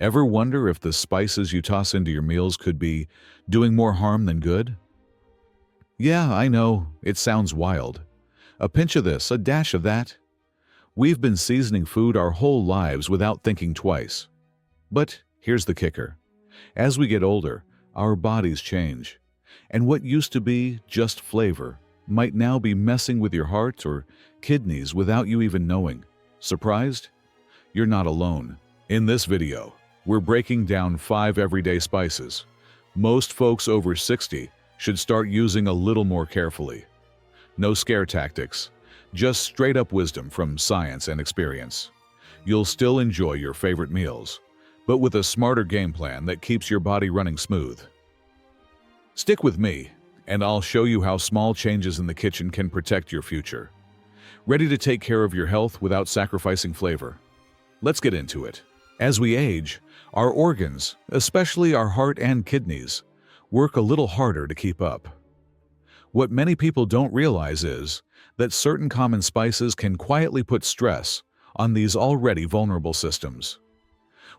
Ever wonder if the spices you toss into your meals could be doing more harm than good? Yeah, I know, it sounds wild. A pinch of this, a dash of that. We've been seasoning food our whole lives without thinking twice. But here's the kicker. As we get older, our bodies change. And what used to be just flavor might now be messing with your heart or kidneys without you even knowing. Surprised? You're not alone. In this video, we're breaking down 5 everyday spices most folks over 60 should start using a little more carefully. No scare tactics, just straight-up wisdom from science and experience. You'll still enjoy your favorite meals, but with a smarter game plan that keeps your body running smooth. Stick with me, and I'll show you how small changes in the kitchen can protect your future. Ready to take care of your health without sacrificing flavor? Let's get into it. As we age, our organs, especially our heart and kidneys, work a little harder to keep up. What many people don't realize is that certain common spices can quietly put stress on these already vulnerable systems.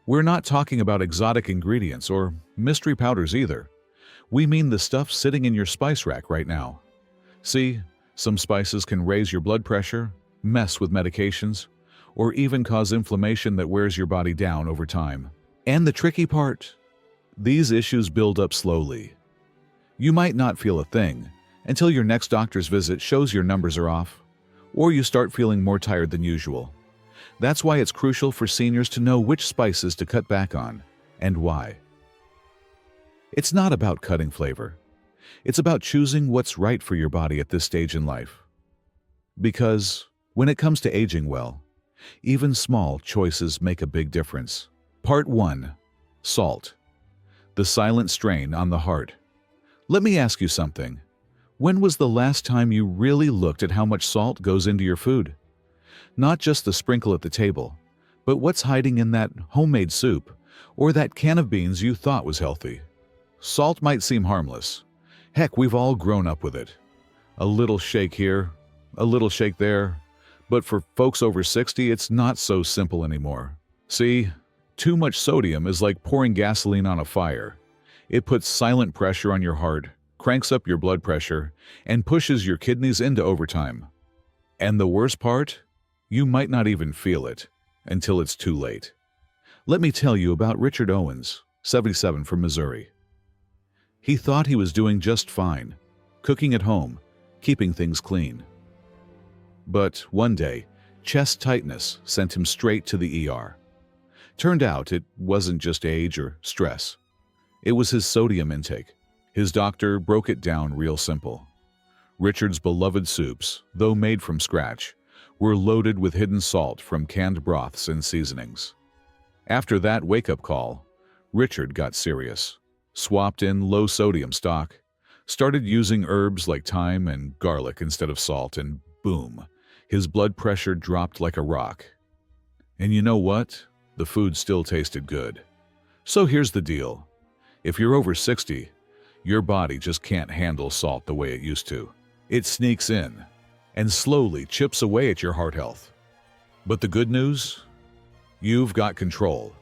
We're not talking about exotic ingredients or mystery powders either. We mean the stuff sitting in your spice rack right now. See, some spices can raise your blood pressure, mess with medications, or even cause inflammation that wears your body down over time. And the tricky part? These issues build up slowly. You might not feel a thing until your next doctor's visit shows your numbers are off, or you start feeling more tired than usual. That's why it's crucial for seniors to know which spices to cut back on, and why. It's not about cutting flavor. It's about choosing what's right for your body at this stage in life. Because when it comes to aging well, even small choices make a big difference. Part 1. Salt. The silent strain on the heart. Let me ask you something. When was the last time you really looked at how much salt goes into your food? Not just the sprinkle at the table, but what's hiding in that homemade soup or that can of beans you thought was healthy. Salt might seem harmless. Heck, we've all grown up with it. A little shake here, a little shake there. But for folks over 60, it's not so simple anymore. See, too much sodium is like pouring gasoline on a fire. It puts silent pressure on your heart, cranks up your blood pressure, and pushes your kidneys into overtime. And the worst part? You might not even feel it until it's too late. Let me tell you about Richard Owens, 77, from Missouri. He thought he was doing just fine, cooking at home, keeping things clean. But one day, chest tightness sent him straight to the ER. Turned out it wasn't just age or stress. It was his sodium intake. His doctor broke it down real simple. Richard's beloved soups, though made from scratch, were loaded with hidden salt from canned broths and seasonings. After that wake-up call, Richard got serious, swapped in low-sodium stock, started using herbs like thyme and garlic instead of salt, and boom, his blood pressure dropped like a rock. And you know what? The food still tasted good. So here's the deal. If you're over 60, your body just can't handle salt the way it used to. It sneaks in and slowly chips away at your heart health. But the good news? You've got control.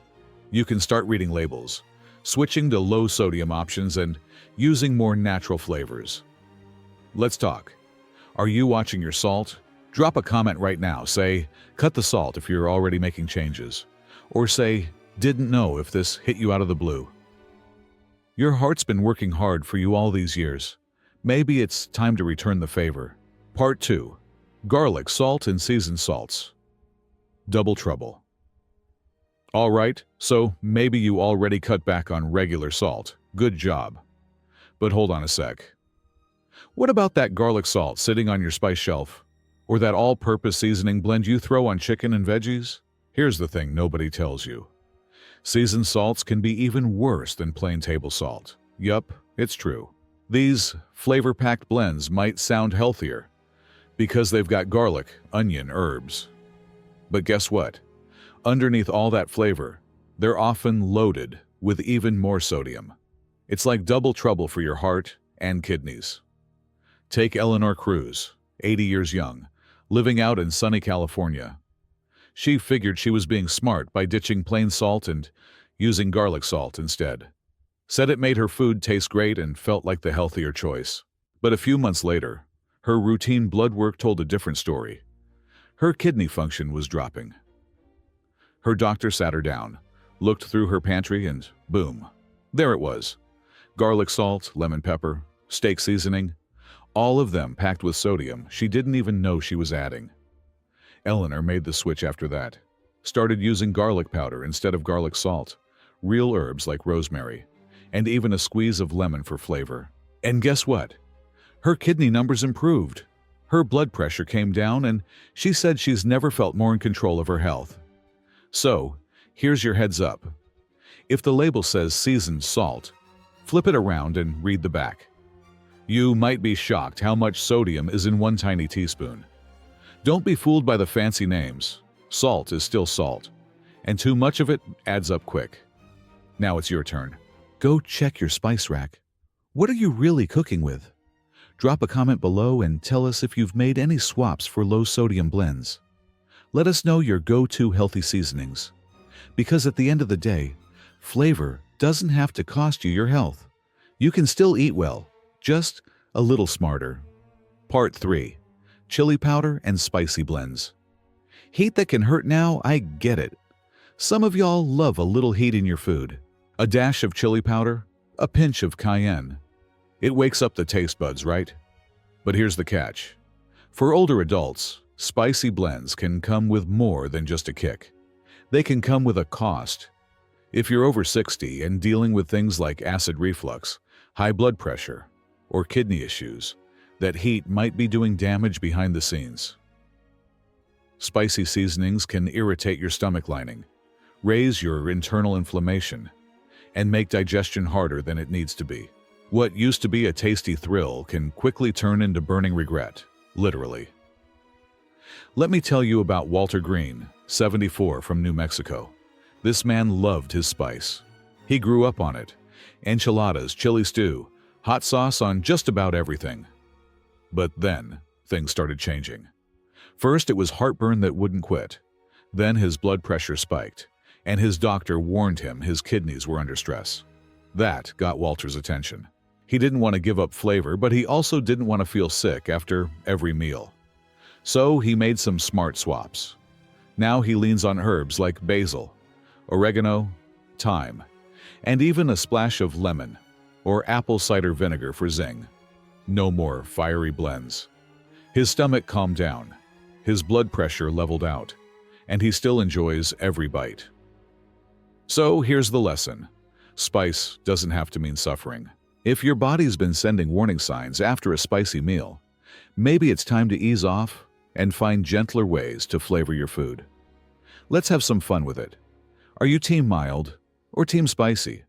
You can start reading labels, switching to low-sodium options, and using more natural flavors. Let's talk. Are you watching your salt? Drop a comment right now. Say, cut the salt if you're already making changes. Or say, didn't know if this hit you out of the blue. Your heart's been working hard for you all these years. Maybe it's time to return the favor. Part 2. Garlic, salt, and seasoned salts. Double trouble. All right, so maybe you already cut back on regular salt. Good job. But hold on a sec. What about that garlic salt sitting on your spice shelf? Or that all-purpose seasoning blend you throw on chicken and veggies? Here's the thing nobody tells you. Seasoned salts can be even worse than plain table salt. Yup, it's true. These flavor-packed blends might sound healthier because they've got garlic, onion, herbs. But guess what? Underneath all that flavor, they're often loaded with even more sodium. It's like double trouble for your heart and kidneys. Take Eleanor Cruz, 80 years young, living out in sunny California. She figured she was being smart by ditching plain salt and using garlic salt instead. Said it made her food taste great and felt like the healthier choice. But a few months later, her routine blood work told a different story. Her kidney function was dropping. Her doctor sat her down, looked through her pantry, and boom, there it was. Garlic salt, lemon pepper, steak seasoning, all of them packed with sodium she didn't even know she was adding. Eleanor made the switch after that. Started using garlic powder instead of garlic salt, real herbs like rosemary, and even a squeeze of lemon for flavor. And guess what? Her kidney numbers improved. Her blood pressure came down, and she said she's never felt more in control of her health. So, here's your heads up. If the label says seasoned salt, flip it around and read the back. You might be shocked how much sodium is in one tiny teaspoon. Don't be fooled by the fancy names. Salt is still salt, and too much of it adds up quick. Now it's your turn. Go check your spice rack. What are you really cooking with? Drop a comment below and tell us if you've made any swaps for low-sodium blends. Let us know your go-to healthy seasonings. Because at the end of the day, flavor doesn't have to cost you your health. You can still eat well, just a little smarter. Part 3. Chili powder and spicy blends. Heat that can hurt now, I get it. Some of y'all love a little heat in your food. A dash of chili powder, a pinch of cayenne. It wakes up the taste buds, right? But here's the catch. For older adults, spicy blends can come with more than just a kick. They can come with a cost. If you're over 60 and dealing with things like acid reflux, high blood pressure, or kidney issues, that heat might be doing damage behind the scenes. Spicy seasonings can irritate your stomach lining, raise your internal inflammation, and make digestion harder than it needs to be. What used to be a tasty thrill can quickly turn into burning regret, literally. Let me tell you about Walter Green, 74, from New Mexico. This man loved his spice. He grew up on it. Enchiladas, chili stew, hot sauce on just about everything. But then, things started changing. First, it was heartburn that wouldn't quit. Then his blood pressure spiked, and his doctor warned him his kidneys were under stress. That got Walter's attention. He didn't want to give up flavor, but he also didn't want to feel sick after every meal. So he made some smart swaps. Now he leans on herbs like basil, oregano, thyme, and even a splash of lemon or apple cider vinegar for zing. No more fiery blends. His stomach calmed down, his blood pressure leveled out, and he still enjoys every bite. So here's the lesson. Spice doesn't have to mean suffering. If your body's been sending warning signs after a spicy meal, maybe it's time to ease off and find gentler ways to flavor your food. Let's have some fun with it. Are you team mild or team spicy?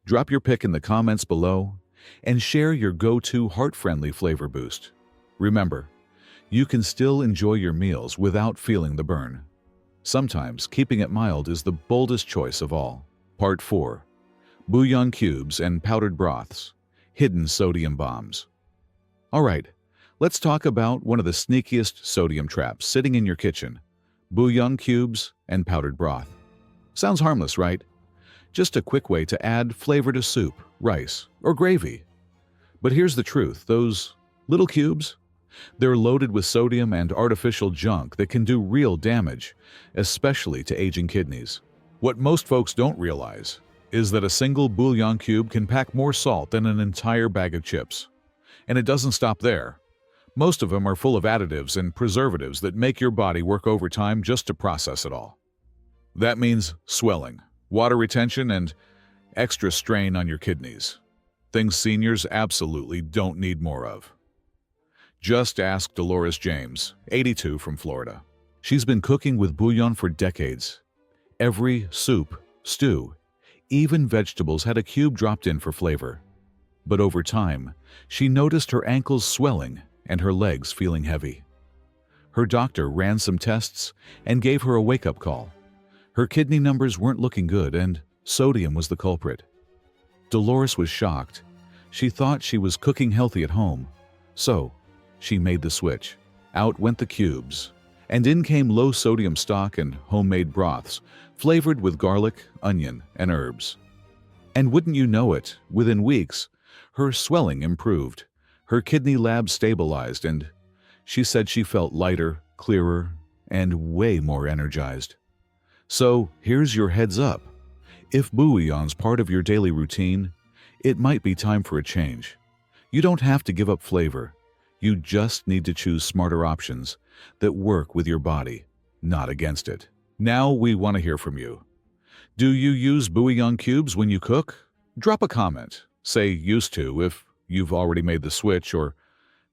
Drop your pick in the comments below and share your go-to heart-friendly flavor boost. Remember, you can still enjoy your meals without feeling the burn. Sometimes keeping it mild is the boldest choice of all. Part 4. Bouillon cubes and powdered broths, hidden sodium bombs. All right, let's talk about one of the sneakiest sodium traps sitting in your kitchen: bouillon cubes and powdered broth. Sounds harmless, right? Just a quick way to add flavor to soup, rice, or gravy. But here's the truth: those little cubes, they're loaded with sodium and artificial junk that can do real damage, especially to aging kidneys. What most folks don't realize is that a single bouillon cube can pack more salt than an entire bag of chips. And it doesn't stop there. Most of them are full of additives and preservatives that make your body work overtime just to process it all. That means swelling, water retention, and extra strain on your kidneys. Things seniors absolutely don't need more of. Just ask Dolores James, 82, from Florida. She's been cooking with bouillon for decades. Every soup, stew, even vegetables had a cube dropped in for flavor. But over time, she noticed her ankles swelling and her legs feeling heavy. Her doctor ran some tests and gave her a wake-up call. Her kidney numbers weren't looking good, and sodium was the culprit. Dolores was shocked. She thought she was cooking healthy at home. So, she made the switch. Out went the cubes, And in came low-sodium stock and homemade broths, flavored with garlic, onion, and herbs. And wouldn't you know it, within weeks, her swelling improved, her kidney labs stabilized, and she said she felt lighter, clearer, and way more energized. So here's your heads up. If bouillon's part of your daily routine, it might be time for a change. You don't have to give up flavor. You just need to choose smarter options that work with your body, not against it. Now we want to hear from you. Do you use bouillon cubes when you cook? Drop a comment. Say used to if you've already made the switch, or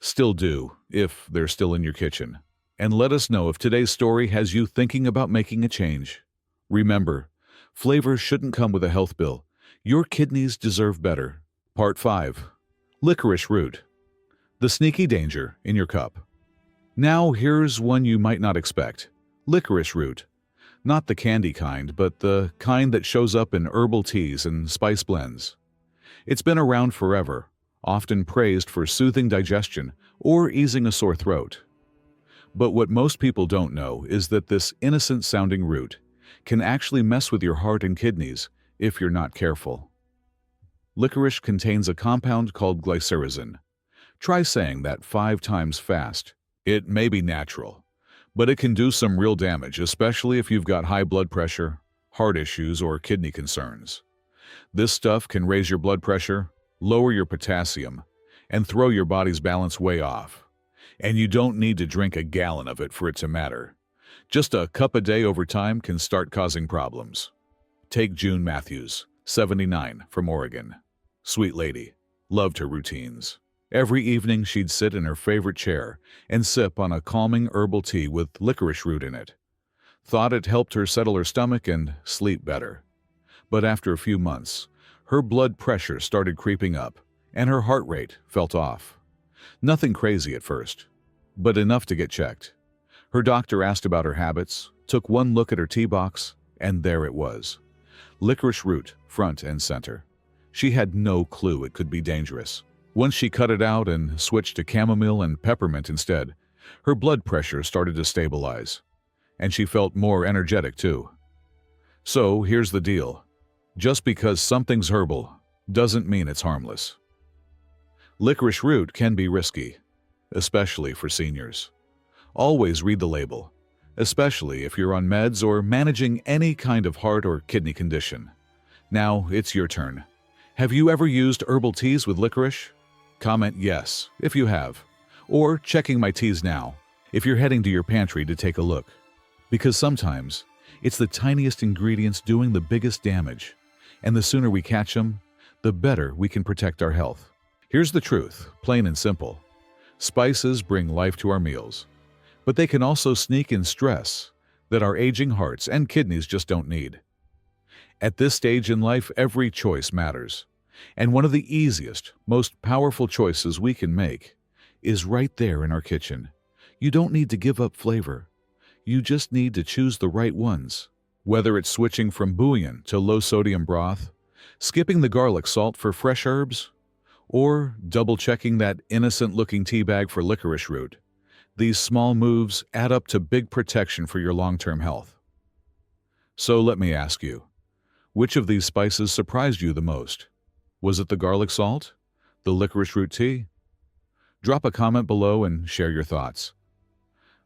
still do if they're still in your kitchen. And let us know if today's story has you thinking about making a change. Remember, flavor shouldn't come with a health bill. Your kidneys deserve better. Part 5. Licorice root. The sneaky danger in your cup. Now here's one you might not expect. Licorice root. Not the candy kind, but the kind that shows up in herbal teas and spice blends. It's been around forever, often praised for soothing digestion or easing a sore throat. But what most people don't know is that this innocent-sounding root can actually mess with your heart and kidneys if you're not careful. Licorice contains a compound called glycyrrhizin. Try saying that 5 times fast. It may be natural, but it can do some real damage, especially if you've got high blood pressure, heart issues, or kidney concerns. This stuff can raise your blood pressure, lower your potassium, and throw your body's balance way off. And you don't need to drink a gallon of it for it to matter. Just a cup a day over time can start causing problems. Take June Matthews, 79, from Oregon. Sweet lady, loved her routines. Every evening she'd sit in her favorite chair and sip on a calming herbal tea with licorice root in it. Thought it helped her settle her stomach and sleep better. But after a few months, her blood pressure started creeping up and her heart rate felt off. Nothing crazy at first, but enough to get checked. Her doctor asked about her habits, took one look at her tea box, and there it was. Licorice root, front and center. She had no clue it could be dangerous. Once she cut it out and switched to chamomile and peppermint instead, her blood pressure started to stabilize, and she felt more energetic too. So here's the deal. Just because something's herbal doesn't mean it's harmless. Licorice root can be risky, especially for seniors. Always read the label, especially if you're on meds or managing any kind of heart or kidney condition. Now it's your turn. Have you ever used herbal teas with licorice? Comment yes if you have, or checking my teas now if you're heading to your pantry to take a look. Because sometimes it's the tiniest ingredients doing the biggest damage, and the sooner we catch them, the better we can protect our health. Here's the truth, plain and simple. Spices bring life to our meals, but they can also sneak in stress that our aging hearts and kidneys just don't need. At this stage in life, every choice matters. And one of the easiest, most powerful choices we can make is right there in our kitchen. You don't need to give up flavor. You just need to choose the right ones. Whether it's switching from bouillon to low-sodium broth, skipping the garlic salt for fresh herbs, or double-checking that innocent-looking tea bag for licorice root, these small moves add up to big protection for your long-term health. So let me ask you, which of these spices surprised you the most? Was it the garlic salt? The licorice root tea? Drop a comment below and share your thoughts.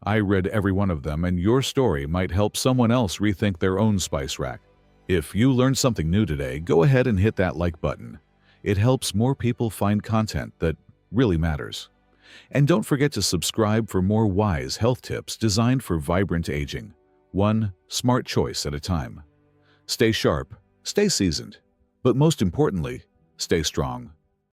I read every one of them, and your story might help someone else rethink their own spice rack. If you learned something new today, go ahead and hit that like button. It helps more people find content that really matters. And don't forget to subscribe for more wise health tips designed for vibrant aging, one smart choice at a time. Stay sharp, stay seasoned, but most importantly, stay strong.